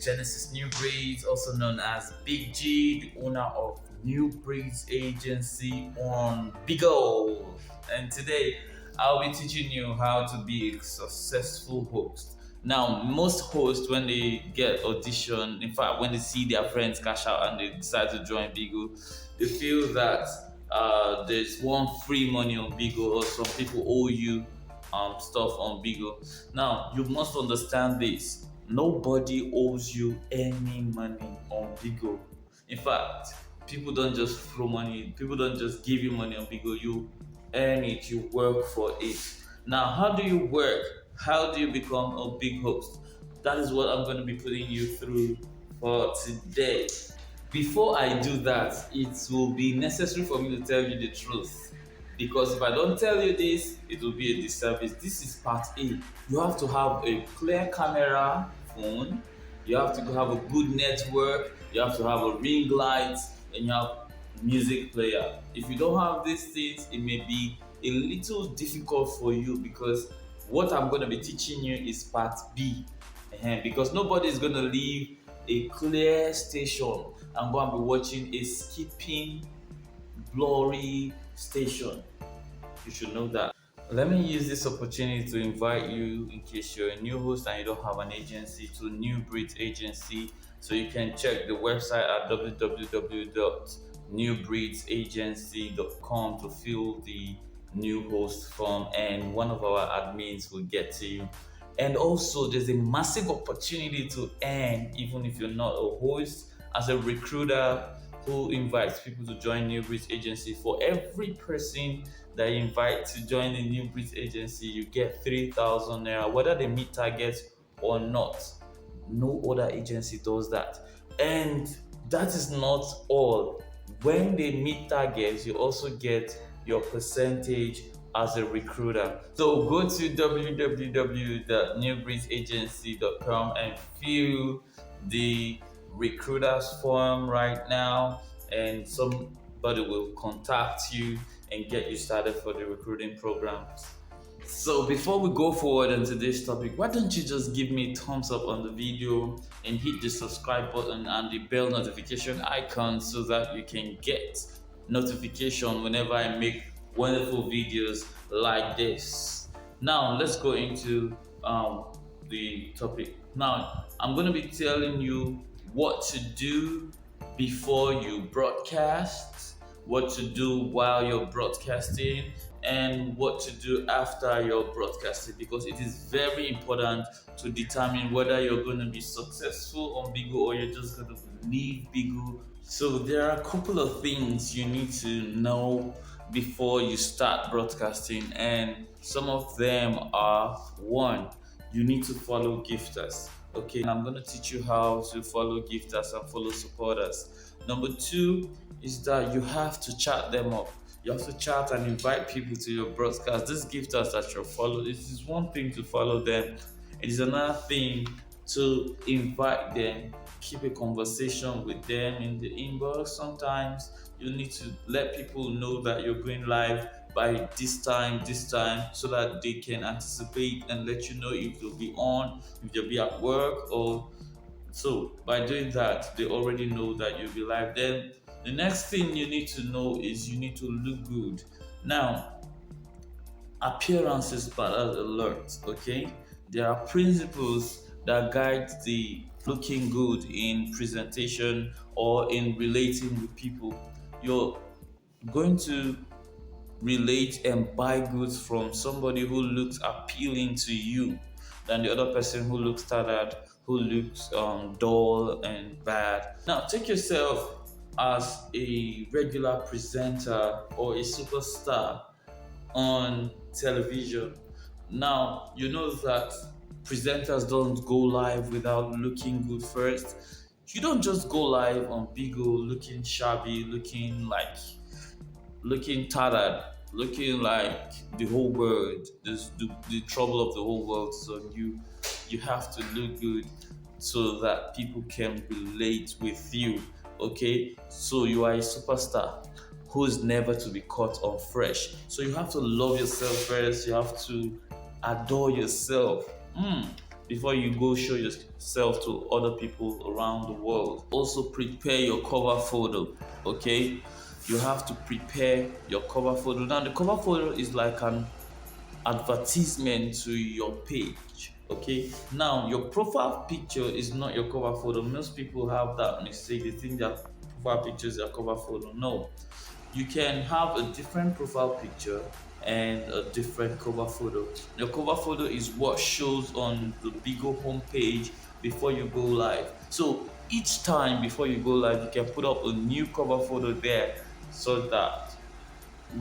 Genesis New Breeds, also known as Big G, the owner of New Breeds Agency on Bigo. And today I'll be teaching you how to be a successful host. Now, most hosts, when they get audition, in fact, when they see their friends cash out and they decide to join Bigo, they feel that there's one free money on Bigo or some people owe you stuff on Bigo. Now, you must understand this. Nobody owes you any money on Bigo. In fact, people don't just throw money, people don't just give you money on Bigo. You earn it, you work for it. Now, how do you work? How do you become a big host? That is what I'm going to be putting you through for today. Before I do that, it will be necessary for me to tell you the truth. Because if I don't tell you this, it will be a disservice. This is part A. You have to have a clear camera phone, you have to have a good network, you have to have a ring light, and you have music player. If you don't have these things, it may be a little difficult for you because what I'm going to be teaching you is part B. Because nobody is going to leave a clear station and go and be watching a skipping, blurry station. You should know that. Let me use this opportunity to invite you, in case you're a new host and you don't have an agency, to New Breeds Agency. So you can check the website at www.newbreedsagency.com to fill the new host form, and one of our admins will get to you. And also, there's a massive opportunity to earn, even if you're not a host, as a recruiter who invites people to join New Breeds Agency. For every person that you invite to join the New Breeds Agency, you get 3,000 naira, whether they meet targets or not. No other agency does that. And that is not all. When they meet targets, you also get your percentage as a recruiter. So go to www.newbreedsagency.com and fill the recruiters form right now, and somebody will contact you and get you started for the recruiting program. So before we go forward into this topic, why don't you just give me a thumbs up on the video and hit the subscribe button and the bell notification icon so that you can get notification whenever I make wonderful videos like this. Now let's go into the topic. Now I'm going to be telling you what to do before you broadcast, what to do while you're broadcasting, and what to do after you're broadcasting, because it is very important to determine whether you're going to be successful on Bigo or you're just going to leave Bigo. So there are a couple of things you need to know before you start broadcasting, and some of them are: one, you need to follow gifters. Okay, and I'm going to teach you how to follow gifters and follow supporters. Number two is that you have to chat them up. You have to chat and invite people to your broadcast. These gifters that you follow, it is one thing to follow them, it is another thing to invite them, keep a conversation with them in the inbox. Sometimes you need to let people know that you're going live by this time, so that they can anticipate and let you know if you'll be on, if you'll be at work, or so. By doing that, they already know that you'll be live. Then the next thing you need to know is you need to look good. Now, appearances matter a lot, okay? There are principles that guide the looking good in presentation or in relating with people. You're going to relate and buy goods from somebody who looks appealing to you than the other person who looks tired, who looks dull and bad. Now, take yourself as a regular presenter or a superstar on television. Now, you know that presenters don't go live without looking good first. You don't just go live on Bigo looking shabby, looking tired, looking like the whole world, the trouble of the whole world. So you have to look good so that people can relate with you. Okay, so you are a superstar who's never to be caught on fresh. So you have to love yourself first. You have to adore yourself. before you go show yourself to other people around the world. Also prepare your cover photo. Okay, you have to prepare your cover photo. Now the cover photo is like an advertisement to your page. Okay, now your profile picture is not your cover photo. Most people have that mistake. They think their profile picture is their cover photo. No, you can have a different profile picture and a different cover photo. Your cover photo is what shows on the Bigo homepage before you go live. So each time before you go live, you can put up a new cover photo there so that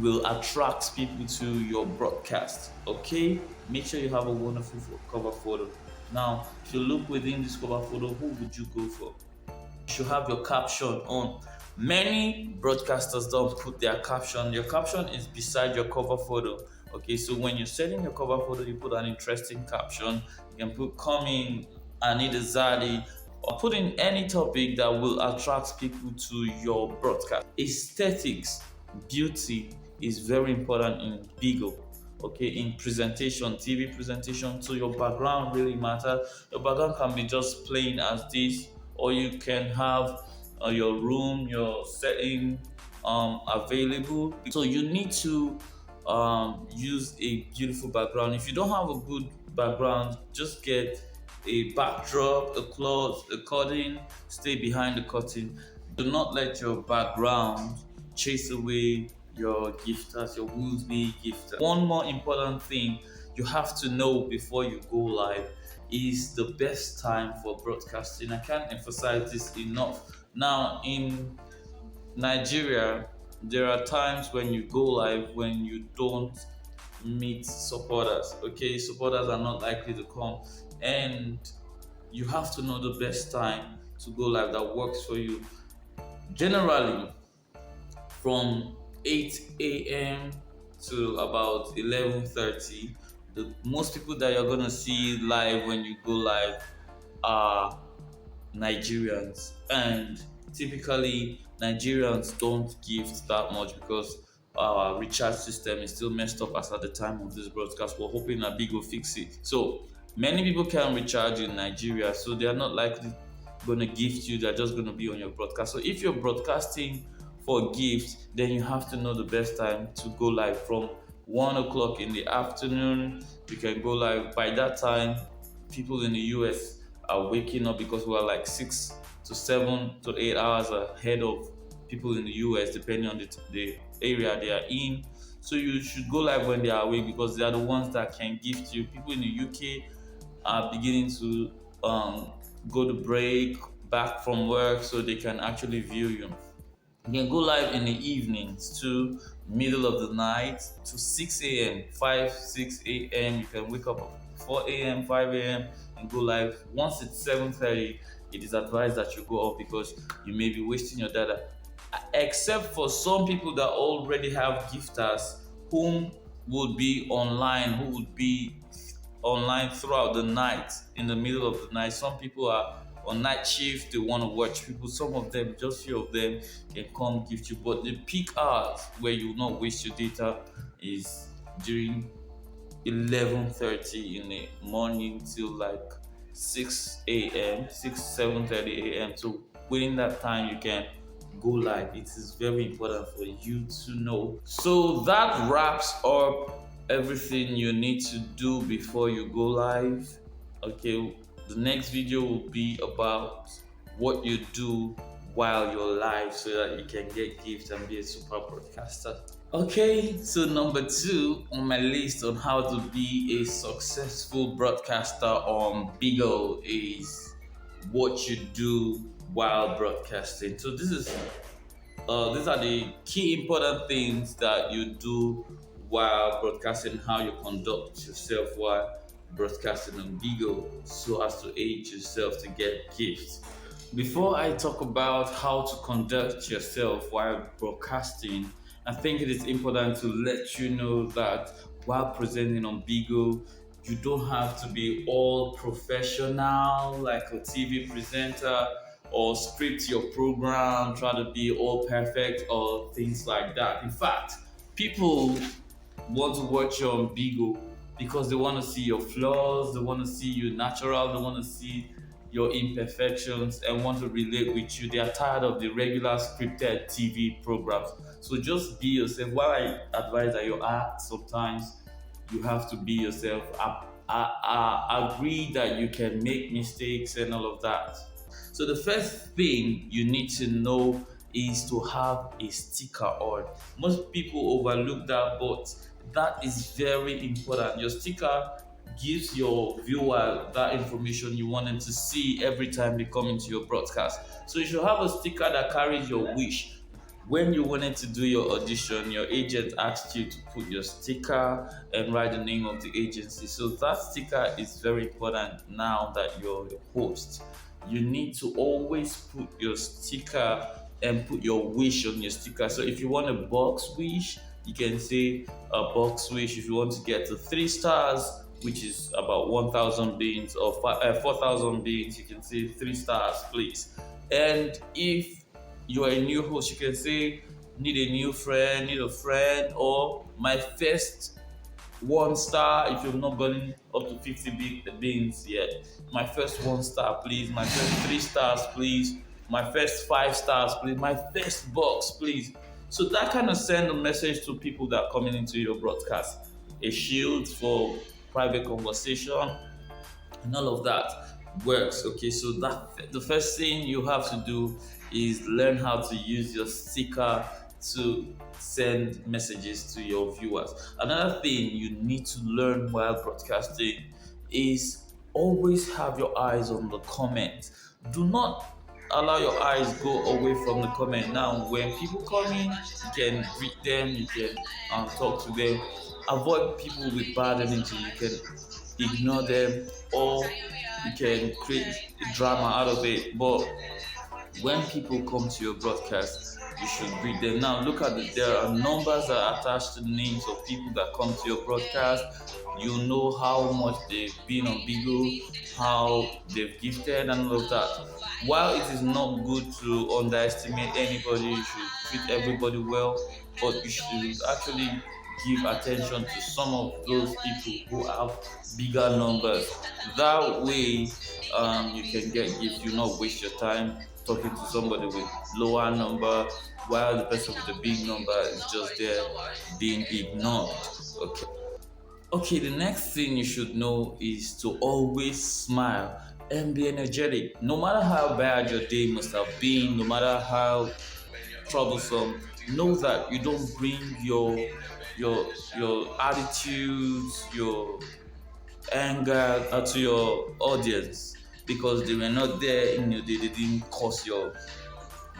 will attract people to your broadcast. Okay, make sure you have a wonderful cover photo. Now, if you look within this cover photo, who would you go for? You should have your caption on. Many broadcasters don't put their caption. Your caption is beside your cover photo. Okay, so when you're setting your cover photo, you put an interesting caption. You can put coming, Anita Zadi, or put in any topic that will attract people to your broadcast. Aesthetics, beauty is very important in Bigo. Okay, in presentation, TV presentation, so your background really matters. Your background can be just plain as this, or you can have your room, your setting available. So you need to use a beautiful background. If you don't have a good background, just get a backdrop, a cloth, a curtain, stay behind the curtain. Do not let your background chase away your gifters, your would-be gifters. One more important thing you have to know before you go live is the best time for broadcasting. I can't emphasize this enough. Now, in Nigeria, there are times when you go live when you don't meet supporters. Okay, supporters are not likely to come, and you have to know the best time to go live that works for you. Generally, from 8 a.m. to about 11:30, the most people that you're gonna see live when you go live are Nigerians, and typically Nigerians don't gift that much because our recharge system is still messed up as at the time of this broadcast. We're hoping that Big will fix it. So many people can recharge in Nigeria, so they are not likely going to gift you. They're just going to be on your broadcast. So if you're broadcasting for gifts, then you have to know the best time to go live. From 1 o'clock in the afternoon, you can go live. By that time, people in the US are waking up because we're like 6 to 7 to 8 hours ahead of people in the US, depending on the area they are in. So you should go live when they are awake because they are the ones that can gift you. People in the UK are beginning to go to break, back from work, so they can actually view you. You can go live in the evenings to middle of the night to 6 a.m., 5, 6 a.m. You can wake up at 4 a.m., 5 a.m. and go live. Once it's 7:30, it is advised that you go off because you may be wasting your data. Except for some people that already have gifters whom would be online, who would be online throughout the night, in the middle of the night. Some people are on night shift, they want to watch people. Some of them, just few of them, can come gift you. But the peak hours where you will not waste your data is during 11:30 in the morning till like 6 a.m., 6, 7:30 a.m. So within that time, you can go live. It is very important for you to know. So that wraps up everything you need to do before you go live. Okay, the next video will be about what you do while you're live so that you can get gifts and be a super broadcaster. Okay, so number 2 on my list on how to be a successful broadcaster on Bigo is what you do while broadcasting. So these are the key important things that you do while broadcasting, how you conduct yourself while broadcasting on Bigo so as to aid yourself to get gifts. Before I talk about how to conduct yourself while broadcasting, I think it is important to let you know that while presenting on Bigo, you don't have to be all professional like a TV presenter or script your program, try to be all perfect or things like that. In fact, people want to watch you on Bigo because they want to see your flaws, they want to see you natural, they want to see your imperfections and want to relate with you. They are tired of the regular scripted TV programs. So just be yourself. While I advise that you act sometimes, you have to be yourself. I agree that you can make mistakes and all of that. So the first thing you need to know is to have a sticker on. Most people overlook that, but that is very important. Your sticker gives your viewer that information you want them to see every time they come into your broadcast. So you should have a sticker that carries your wish. When you wanted to do your audition, your agent asked you to put your sticker and write the name of the agency. So that sticker is very important now that you're the host. You need to always put your sticker and put your wish on your sticker. So if you want a box wish, you can say a box wish. If you want to get to 3 stars, which is about 1,000 beans or 4,000 beans, you can say 3 stars, please. And if you are a new host, you can say need a new friend, need a friend, or my first 1 star if you've not gotten up to 50 beans yet. My first 1 star, please. My first 3 stars, please. My first 5 stars, please. My first box, please. So that kind of send a message to people that are coming into your broadcast. A shield for private conversation and all of that works. Okay, so that the first thing you have to do is learn how to use your sticker to send messages to your viewers. Another thing you need to learn while broadcasting is always have your eyes on the comments. Do not allow your eyes go away from the comment. Now when people come in, you can greet them, you can talk to them. Avoid people with bad energy. You can ignore them, or you can create drama out of it. But when people come to your broadcast, you should greet them. Now look at it. There are numbers that are attached to the names of people that come to your broadcast. You know how much they've been on Bigo, how they've gifted and all of that. While it is not good to underestimate anybody, you should treat everybody well, but you should actually give attention to some of those people who have bigger numbers. That way, you can get gifts. You not waste your time talking to somebody with lower number while the person with the big number is just there being ignored. Okay. Okay, the next thing you should know is to always smile and be energetic. No matter how bad your day must have been, no matter how troublesome, know that you don't bring your attitudes, your anger to your audience because they were not there and they didn't cause your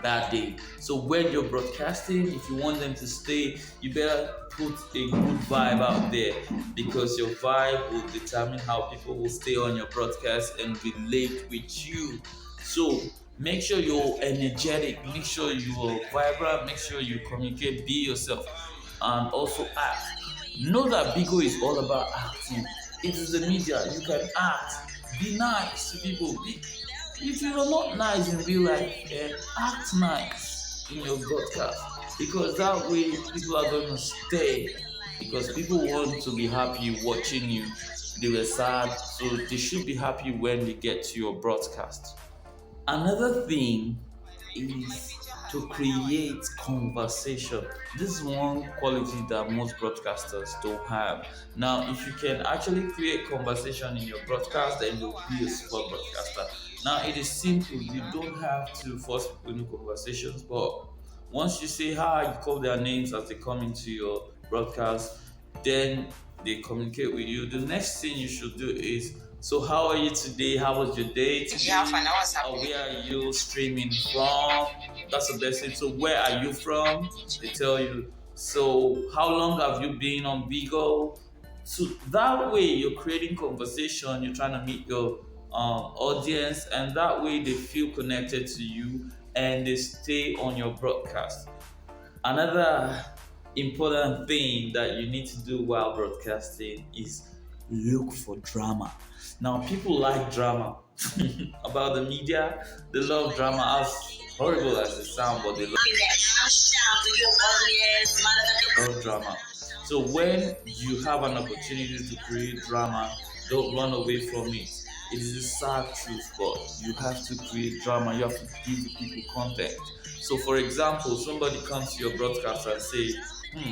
that day. So when you're broadcasting, if you want them to stay, you better put a good vibe out there because your vibe will determine how people will stay on your broadcast and relate with you. So make sure you're energetic, make sure you're vibrant, make sure you communicate, be yourself, and also act. Know that Bigo is all about acting. It is the media. You can act. Be nice to people. If you are not nice in real life, act nice in your broadcast because that way people are going to stay because people want to be happy watching you. They were sad, so they should be happy when they get to your broadcast. Another thing is to create conversation. This is one quality that most broadcasters don't have. Now, if you can actually create conversation in your broadcast, then you'll be a super broadcaster. Now, it is simple. You don't have to force people into conversations, but once you say hi, you call their names as they come into your broadcast, then they communicate with you. The next thing you should do is, so how are you today? How was your day today? Yeah, fine. Where are you streaming from? That's the best thing. So where are you from? They tell you. So how long have you been on Bigo? So that way you're creating conversation. You're trying to meet your audience, and that way they feel connected to you and they stay on your broadcast. Another important thing that you need to do while broadcasting is look for drama. Now, people like drama. About the media, they love drama. As horrible as it sounds, but they love drama. So when you have an opportunity to create drama, don't run away from it. It is a sad truth, but you have to create drama. You have to give the people content. So, for example, somebody comes to your broadcast and say,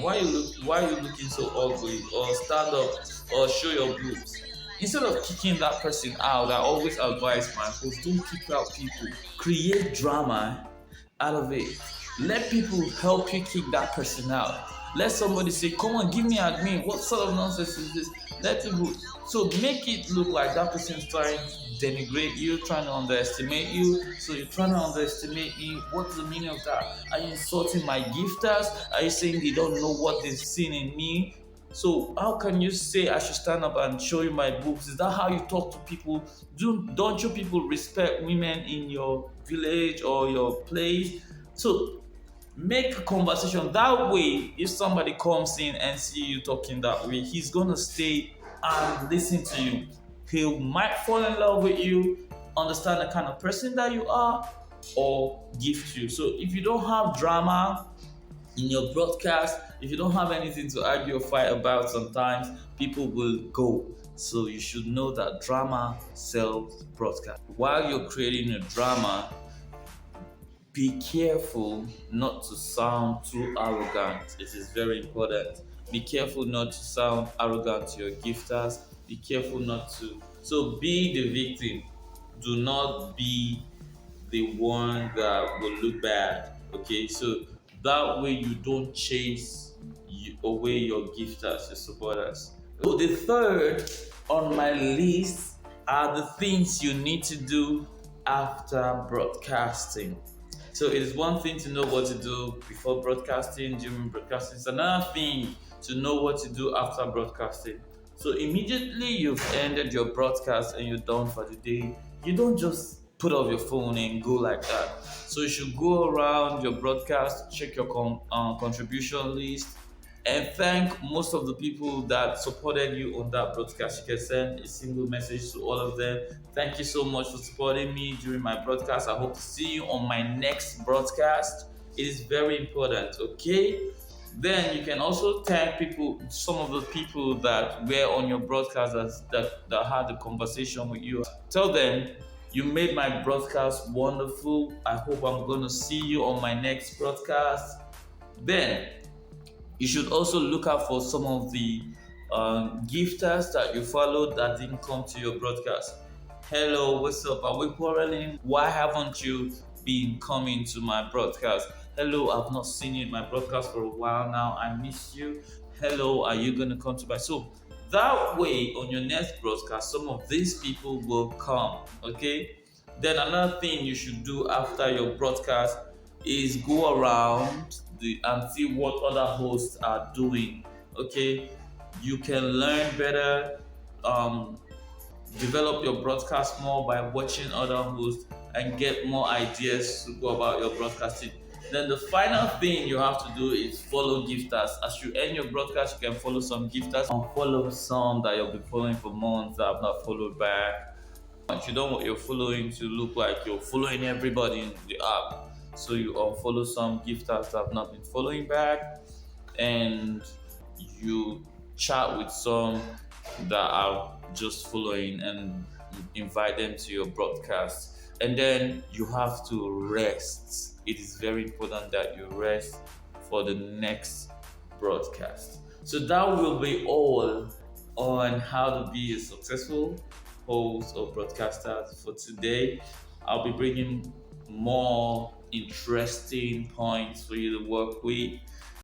why are you looking so ugly?" Or "Stand up," or "Show your boobs." Instead of kicking that person out, I always advise my host, don't kick out people. Create drama out of it. Let people help you kick that person out. Let somebody say, "Come on, give me admin. What sort of nonsense is this?" Let people, so make it look like that person is trying to denigrate you, trying to underestimate you. So you're trying to underestimate me. What's the meaning of that? Are you insulting my gifters? Are you saying they don't know what they've seen in me? So how can you say I should stand up and show you my boobs? Is that how you talk to people? Don't you people respect women in your village or your place? So make a conversation that way. If somebody comes in and see you talking that way, he's gonna stay and listen to you. He might fall in love with you, understand the kind of person that you are, or gift you. So if you don't have drama in your broadcast, if you don't have anything to argue or fight about, sometimes people will go. So you should know that drama sells broadcast. While you're creating a drama, be careful not to sound too arrogant. It is very important. Be careful not to sound arrogant to your gifters. Be careful not to. So be the victim. Do not be the one that will look bad. Okay, so that way you don't chase away your gifters, your supporters. So the third on my list are the things you need to do after broadcasting. So it is one thing to know what to do before broadcasting, during broadcasting. It's another thing to know what to do after broadcasting. So immediately you've ended your broadcast and you're done for the day, you don't just put off your phone and go like that. So you should go around your broadcast, check your contribution list, and thank most of the people that supported you on that broadcast. You can send a single message to all of them. Thank you so much for supporting me during my broadcast. I hope to see you on my next broadcast. It is very important, okay? Then you can also thank people, some of the people that were on your broadcast that had the conversation with you. Tell them you made my broadcast wonderful. I hope I'm going to see you on my next broadcast. Then you should also look out for some of the gifters that you followed that didn't come to your broadcast. "Hello, what's up? Are we quarreling? Why haven't you been coming to my broadcast? Hello, I've not seen you in my broadcast for a while now. I miss you. Hello, are you going to come to my..." So that way, on your next broadcast, some of these people will come. Okay. Then another thing you should do after your broadcast is go around and see what other hosts are doing. Okay, you can learn better, um, develop your broadcast more by watching other hosts and get more ideas to go about your broadcasting. Then the final thing you have to do is follow gifters. As you end your broadcast, you can follow some gifters, unfollow some that you've been following for months that have not followed back. You don't want your following to look like you're following everybody in the app. So you unfollow some gifters that have not been following back, and you chat with some that are just following and invite them to your broadcast. And then you have to rest. It is very important that you rest for the next broadcast. So that will be all on how to be a successful host or broadcaster for today. I'll be bringing more interesting points for you to work with.